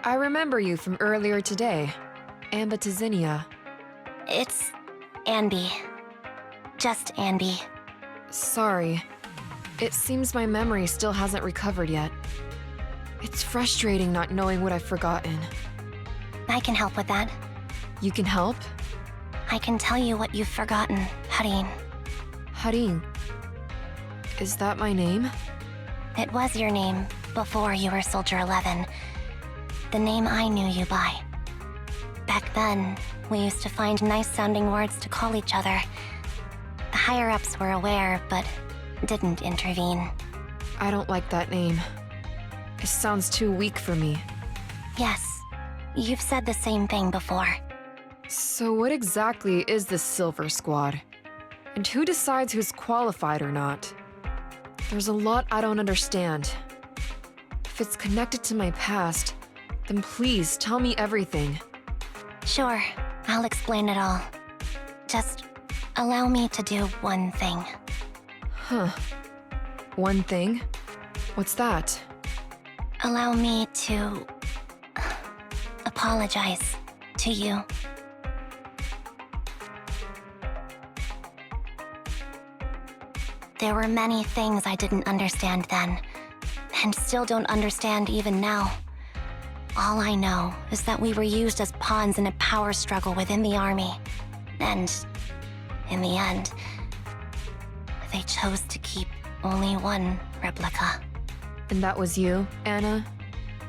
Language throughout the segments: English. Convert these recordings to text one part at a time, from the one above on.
I remember you from earlier today. Anby. It's Anby. Just Anby. Sorry. It seems my memory still hasn't recovered yet. It's frustrating not knowing what I've forgotten. I can help with that. You can help? I can tell you what you've forgotten, Harin. Harin. Is that my name? It was your name before you were Soldier 11. The name I knew you by. Back then, we used to find nice-sounding words to call each other. The higher-ups were aware, but didn't intervene. I don't like that name. It sounds too weak for me. Yes, you've said the same thing before. So what exactly is this Silver Squad? And who decides who's qualified or not? There's a lot I don't understand. If it's connected to my past, then please tell me everything. Sure, I'll explain it all. Just allow me to do one thing. Huh. One thing? What's that? Allow me to apologize to you. There were many things I didn't understand then, and still don't understand even now. All I know is that we were used as pawns in a power struggle within the army, and in the end, they chose to keep only one replica. And that was you, Anna?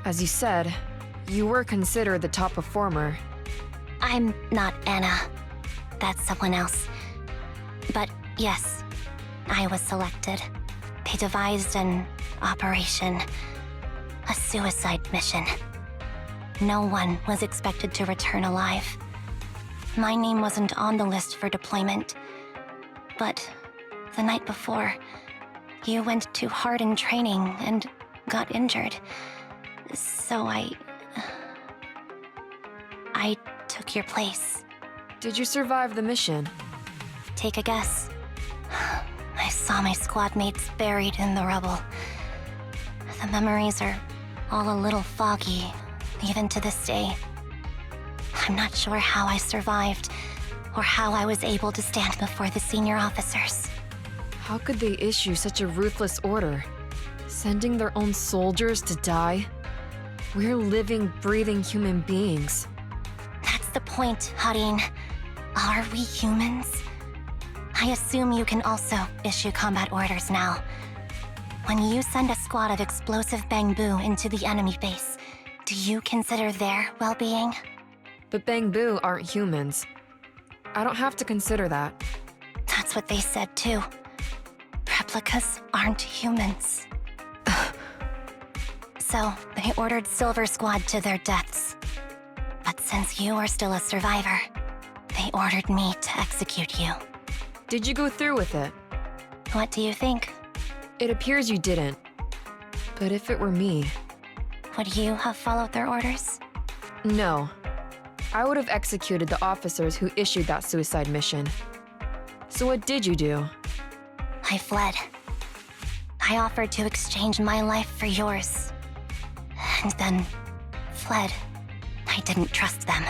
As you said, you were considered the top performer. I'm not Anna. That's someone else. But yes, I was selected. They devised an operation, a suicide mission. No one was expected to return alive. My name wasn't on the list for deployment. But the night before, you went too hard in training and got injured. So I took your place. Did you survive the mission? Take a guess. I saw my squad mates buried in the rubble. The memories are all a little foggy, even to this day. I'm not sure how I survived, or how I was able to stand before the senior officers. How could they issue such a ruthless order? Sending their own soldiers to die? We're living, breathing human beings. That's the point, Harin. Are we humans? I assume you can also issue combat orders now. When you send a squad of explosive bamboo into the enemy base, do you consider their well-being? But Bangbu aren't humans. I don't have to consider that. That's what they said too. Replicas aren't humans. So, they ordered Silver Squad to their deaths. But since you are still a survivor, they ordered me to execute you. Did you go through with it? What do you think? It appears you didn't. But if it were me... Would you have followed their orders? No. I would have executed the officers who issued that suicide mission. So what did you do? I fled. I offered to exchange my life for yours. And then fled. I didn't trust them.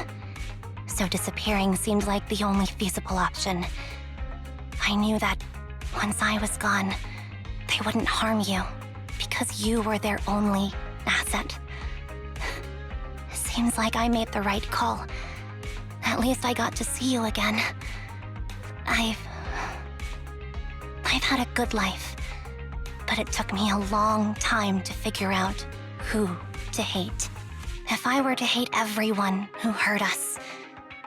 So disappearing seemed like the only feasible option. I knew that once I was gone, they wouldn't harm you, because you were their only asset. Seems like I made the right call. At least I got to see you again. I've had a good life, but it took me a long time to figure out who to hate. If I were to hate everyone who hurt us,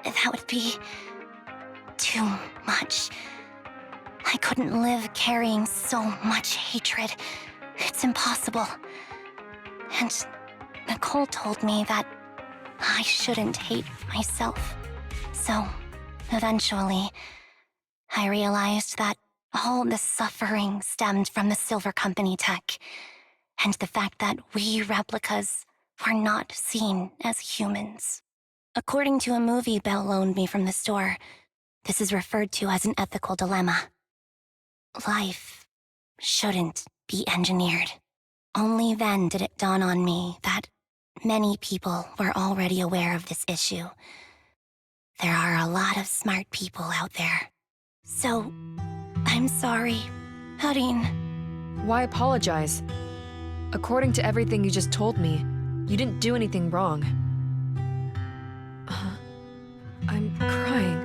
that would be too much. I couldn't live carrying so much hatred. It's impossible. And Nicole told me that I shouldn't hate myself. So, eventually, I realized that all the suffering stemmed from the Silver Company tech, and the fact that we replicas were not seen as humans. According to a movie Belle loaned me from the store, this is referred to as an ethical dilemma. Life shouldn't be engineered. Only then did it dawn on me that Many people were already aware of this issue. There are a lot of smart people out there. So, I'm sorry, Harin. Why apologize? According to everything you just told me, you didn't do anything wrong. I'm crying.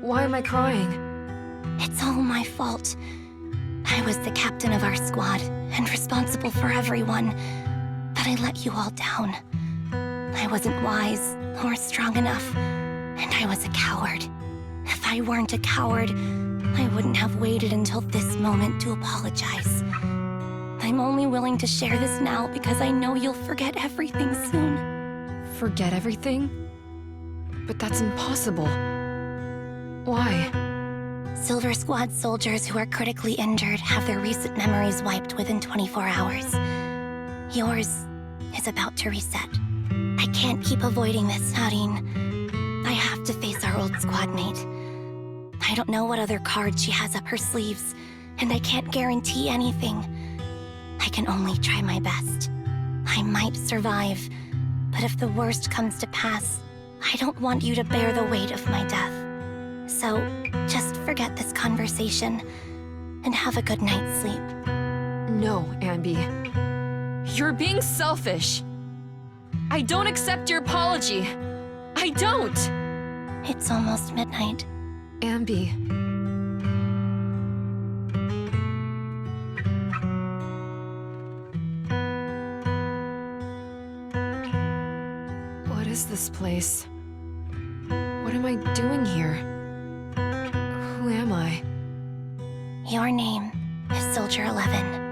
Why am I crying? It's all my fault. I was the captain of our squad and responsible for everyone, but I let you all down. I wasn't wise or strong enough, and I was a coward. If I weren't a coward, I wouldn't have waited until this moment to apologize. I'm only willing to share this now because I know you'll forget everything soon. Forget everything? But that's impossible. Why? Silver Squad soldiers who are critically injured have their recent memories wiped within 24 hours. Yours is about to reset. I can't keep avoiding this, Harin. I have to face our old squad mate. I don't know what other cards she has up her sleeves, and I can't guarantee anything. I can only try my best. I might survive, but if the worst comes to pass, I don't want you to bear the weight of my death. So, just forget this conversation, and have a good night's sleep. No, Anby. You're being selfish. I don't accept your apology. I don't! It's almost midnight. Anby. What is this place? What am I doing here? Who am I? Your name is Soldier 11.